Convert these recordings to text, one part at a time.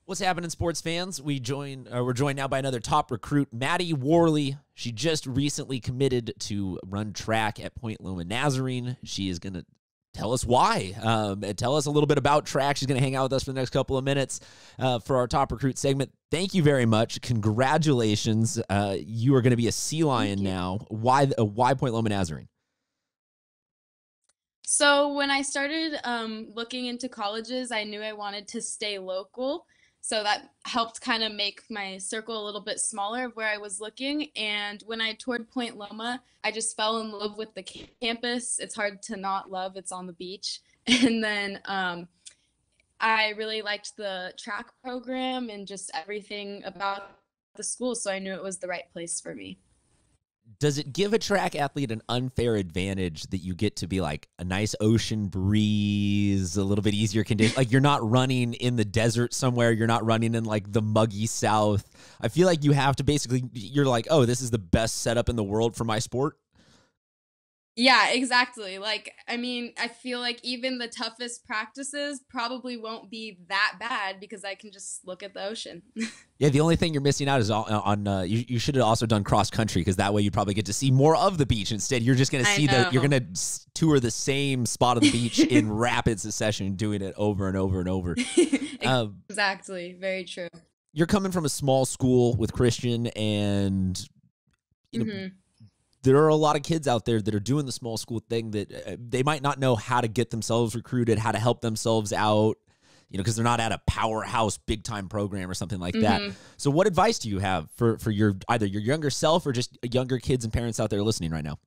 What's happening, sports fans? We're joined now by another top recruit, Maddy Worley. She just recently committed to run track at Point Loma Nazarene. She is going to tell us why, and tell us a little bit about track. She's going to hang out with us for the next couple of minutes for our top recruit segment. Thank you very much. Congratulations. You are going to be a Sea Lion now. Why Point Loma Nazarene? So when I started looking into colleges, I knew I wanted to stay local. So that helped kind of make my circle a little bit smaller of where I was looking. And when I toured Point Loma, I just fell in love with the campus. It's hard to not love. It's on the beach. And then I really liked the track program and just everything about the school. So I knew it was the right place for me. Does it give a track athlete an unfair advantage that you get to be like a nice ocean breeze, a little bit easier condition? Like you're not running in the desert somewhere. You're not running in like the muggy South. I feel like you have to basically, you're like, oh, this is the best setup in the world for my sport. Yeah, exactly. Like, I mean, I feel like even the toughest practices probably won't be that bad because I can just look at the ocean. Yeah, the only thing you're missing out is on you should have also done cross country, because that way you'd probably get to see more of the beach. Instead, you're just going to see you're going to tour the same spot of the beach in rapid succession, doing it over and over and over. Exactly. Very true. You're coming from a small school with Christian, and you know, there are a lot of kids out there that are doing the small school thing that they might not know how to get themselves recruited, how to help themselves out, because they're not at a powerhouse big time program or something like that. So what advice do you have for either your younger self or just younger kids and parents out there listening right now?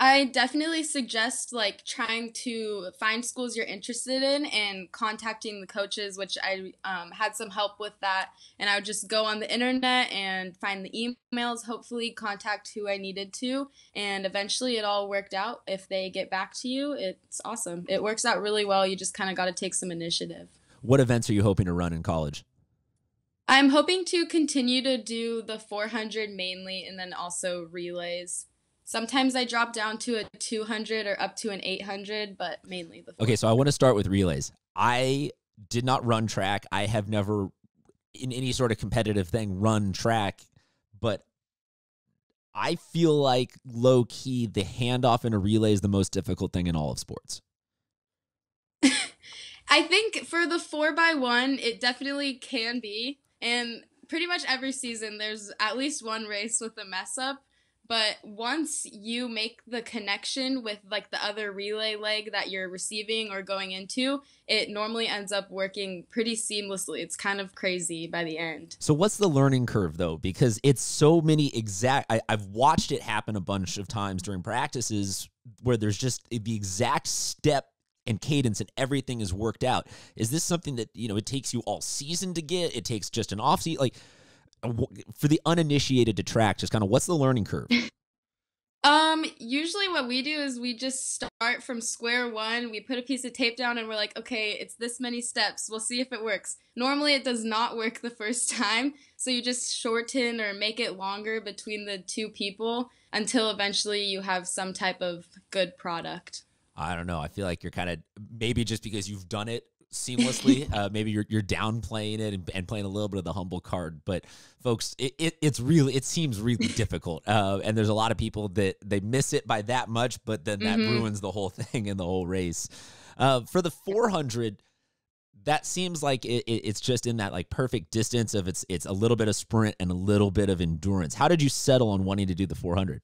I definitely suggest like trying to find schools you're interested in and contacting the coaches, which I had some help with that. And I would just go on the internet and find the emails, hopefully contact who I needed to. And eventually it all worked out. If they get back to you, it's awesome. It works out really well. You just kind of got to take some initiative. What events are you hoping to run in college? I'm hoping to continue to do the 400 mainly, and then also relays. Sometimes I drop down to a 200 or up to an 800, but mainly the 400. Okay, so I want to start with relays. I did not run track. I have never, in any sort of competitive thing, run track, but I feel like low-key the handoff in a relay is the most difficult thing in all of sports. I think for the 4x1, it definitely can be, and pretty much every season there's at least one race with a mess-up. But once you make the connection with like the other relay leg that you're receiving or going into, it normally ends up working pretty seamlessly. It's kind of crazy by the end. So what's the learning curve though? Because it's so many I've watched it happen a bunch of times during practices where there's just the exact step and cadence and everything is worked out. Is this something that, it takes you all season to get? It takes just an off season? Like, for the uninitiated to track, just kind of what's the learning curve? Usually what we do is we just start from square one. We put a piece of tape down and we're like, okay, it's this many steps. We'll see if it works. Normally it does not work the first time. So you just shorten or make it longer between the two people until eventually you have some type of good product. I don't know. I feel like you're kind of, maybe just because you've done it seamlessly, maybe you're downplaying it and playing a little bit of the humble card. But folks, it seems really difficult, and there's a lot of people that they miss it by that much, but then that ruins the whole thing and the whole race. For the 400, that seems like it's just in that like perfect distance of it's a little bit of sprint and a little bit of endurance. How did you settle on wanting to do the 400?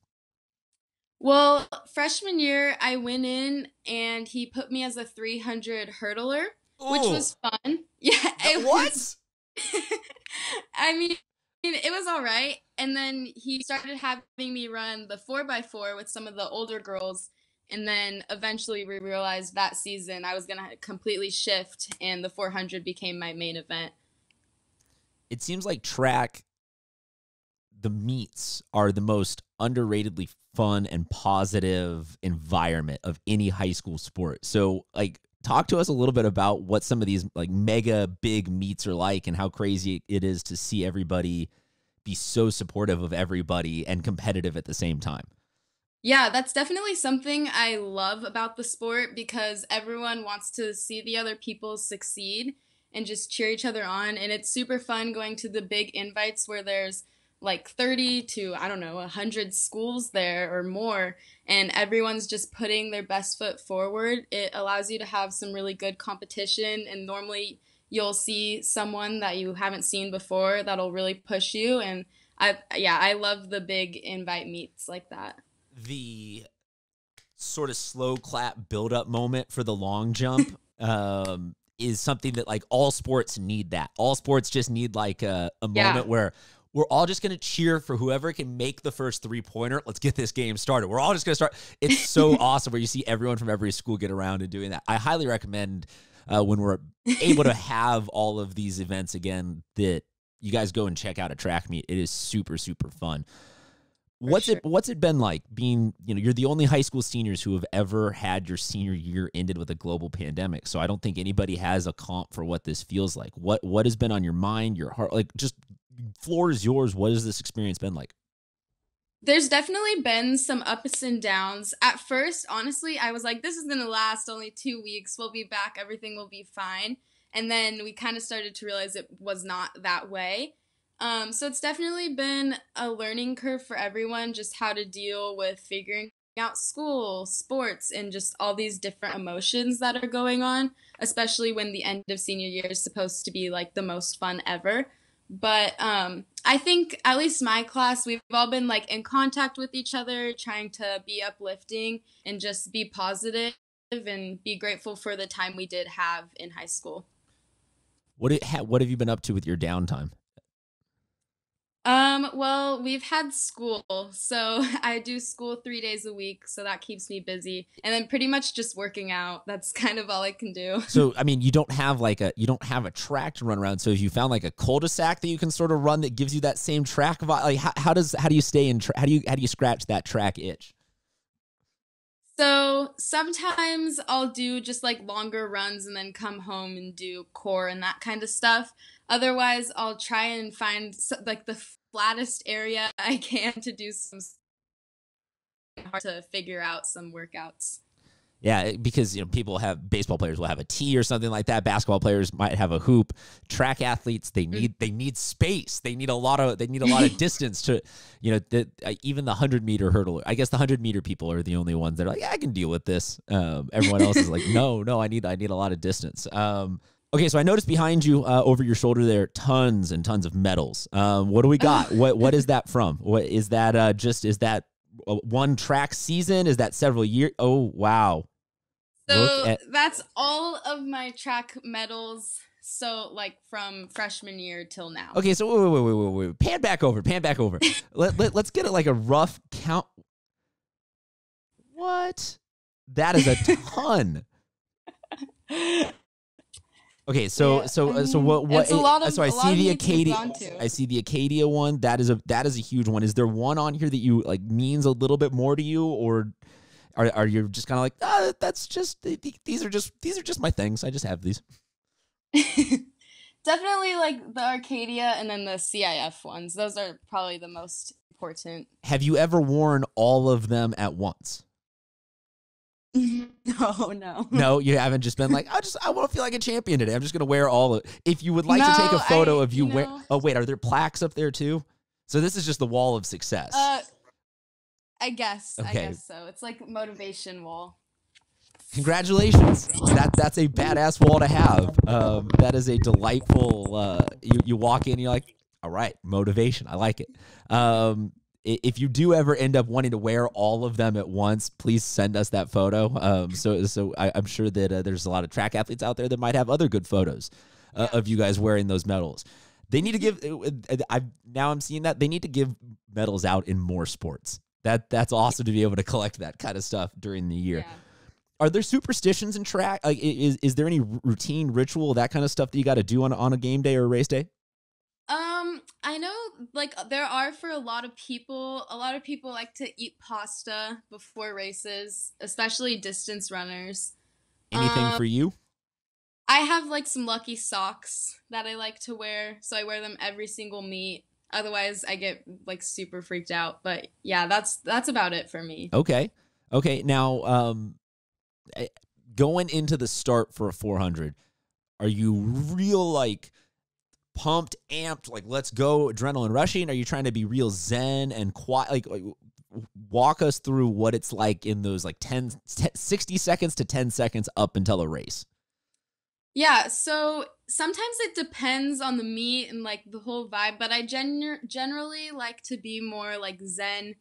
Well, freshman year, I went in and he put me as a 300 hurdler, which was fun. Yeah. What? I mean, it was all right. And then he started having me run the 4x4 with some of the older girls. And then eventually we realized that season I was going to completely shift and the 400 became my main event. It seems like track, the meets are the most underratedly fun and positive environment of any high school sport. So like, talk to us a little bit about what some of these like mega big meets are like and how crazy it is to see everybody be so supportive of everybody and competitive at the same time. Yeah, that's definitely something I love about the sport because everyone wants to see the other people succeed. and just cheer each other on. And it's super fun going to the big invites where there's like 30 to, I don't know, 100 schools there or more, and everyone's just putting their best foot forward. It allows you to have some really good competition, and normally you'll see someone that you haven't seen before that'll really push you. And I love the big invite meets like that. The sort of slow clap build up moment for the long jump is something that like all sports need. That all sports just need like a moment where we're all just going to cheer for whoever can make the first 3-pointer. Let's get this game started. We're all just going to start. It's so awesome where you see everyone from every school get around and doing that. I highly recommend when we're able to have all of these events again that you guys go and check out a track meet. It is super, super fun. What's it been like being, you're the only high school seniors who have ever had your senior year ended with a global pandemic. So I don't think anybody has a comp for what this feels like. What has been on your mind, your heart? Like, just floor is yours. What has this experience been like? There's definitely been some ups and downs. At first, honestly, I was like, this is going to last only 2 weeks. We'll be back. Everything will be fine. And then we kind of started to realize it was not that way. So it's definitely been a learning curve for everyone, just how to deal with figuring out school, sports, and just all these different emotions that are going on, especially when the end of senior year is supposed to be like the most fun ever. But I think at least my class, we've all been like in contact with each other, trying to be uplifting and just be positive and be grateful for the time we did have in high school. What have you been up to with your downtime? Well, we've had school, so I do school 3 days a week, so that keeps me busy. And then pretty much just working out. That's kind of all I can do. So, I mean, you don't have a track to run around. So if you found like a cul-de-sac that you can sort of run that gives you that same track vibe, like how do you stay in, how do you scratch that track itch? So sometimes I'll do just like longer runs and then come home and do core and that kind of stuff. Otherwise, I'll try and find like the flattest area I can to do some hard to figure out some workouts. Yeah, because baseball players will have a tee or something like that. Basketball players might have a hoop. Track athletes, they need space. They need a lot of distance to, even the 100-meter hurdle. I guess the 100-meter people are the only ones that are like, yeah, I can deal with this. Everyone else is like, no, I need a lot of distance. Okay, so I noticed behind you, over your shoulder there, tons and tons of medals. What do we got? What is that from? What is that? Is that one track season? Is that several years? Oh, wow. So that's all of my track medals. So like from freshman year till now. Okay, so wait. Pan back over. Let's get it like a rough count. What? That is a ton. Okay, so what? It's a lot of, so I see the Acadia. I see the Acadia one. That is a huge one. Is there one on here that you like means a little bit more to you, or are you just kind of like, that's just these are just my things. I just have these. Definitely like the Arcadia and then the CIF ones. Those are probably the most important. Have you ever worn all of them at once? No. No, you haven't just been like, I want to feel like a champion today. I'm just going to wear all of it. If you would like to take a photo of you wear, oh wait, are there plaques up there too? So this is just the wall of success. I guess. Okay. I guess so. It's like motivation wall. Congratulations. That's a badass wall to have. That is a delightful, you walk in and you're like, all right, motivation. I like it. If you do ever end up wanting to wear all of them at once, please send us that photo. So I'm sure that there's a lot of track athletes out there that might have other good photos of you guys wearing those medals. They need to give. I'm seeing that they need to give medals out in more sports. That's awesome to be able to collect that kind of stuff during the year. Yeah. Are there superstitions in track? Like, is there any routine, ritual, that kind of stuff that you got to do on a game day or a race day? I know, like, there are for a lot of people. A lot of people like to eat pasta before races, especially distance runners. Anything for you? I have, like, some lucky socks that I like to wear, so I wear them every single meet. Otherwise, I get, like, super freaked out. But, yeah, that's about it for me. Okay. Now, going into the start for a 400, Are you real like pumped, amped, like let's go, adrenaline rushing? Are you trying to be real zen and quiet? Like walk us through what it's like in those like 60 seconds to 10 seconds up until a race. Yeah, so sometimes it depends on the meet and like the whole vibe, but I generally like to be more like zen,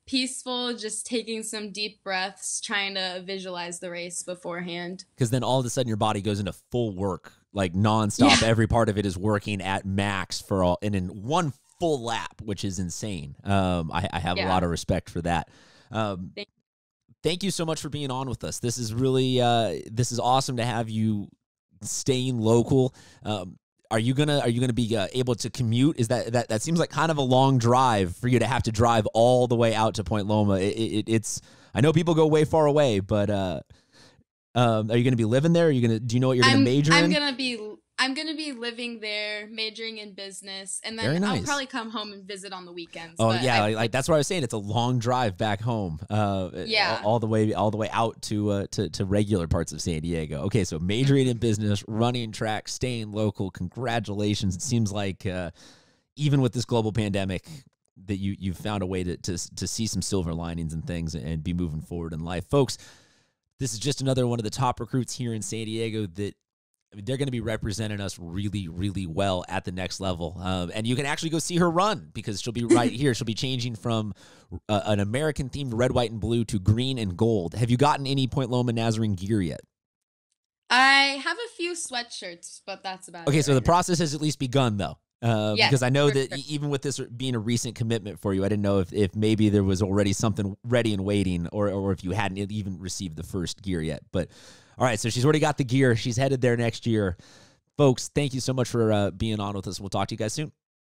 peaceful, just taking some deep breaths, trying to visualize the race beforehand. Because then all of a sudden your body goes into full work, like nonstop. Yeah. Every part of it is working at max for all, and in one full lap, which is insane. I have a lot of respect for that. Thank you so much for being on with us. This is really this is awesome to have you staying local. Are you gonna be able to commute? Is that seems like kind of a long drive for you to have to drive all the way out to Point Loma? It's I know people go way far away, but are you gonna be living there? Do you know what you're gonna major in? I'm gonna be living there, majoring in business, and then I'll probably come home and visit on the weekends. Oh yeah, like that's what I was saying. It's a long drive back home. Yeah, all the way out to regular parts of San Diego. Okay, so majoring in business, running track, staying local. Congratulations! It seems like even with this global pandemic, that you've found a way to see some silver linings and things and be moving forward in life, folks. This is just another one of the top recruits here in San Diego that. They're going to be representing us really, really well at the next level. And you can actually go see her run because she'll be right here. She'll be changing from an American-themed red, white, and blue to green and gold. Have you gotten any Point Loma Nazarene gear yet? I have a few sweatshirts, but that's about it. Okay, so the process has at least begun, though. Yes, because I know that even with this being a recent commitment for you, I didn't know if maybe there was already something ready and waiting or if you hadn't even received the first gear yet. But all right, so she's already got the gear. She's headed there next year. Folks, thank you so much for being on with us. We'll talk to you guys soon.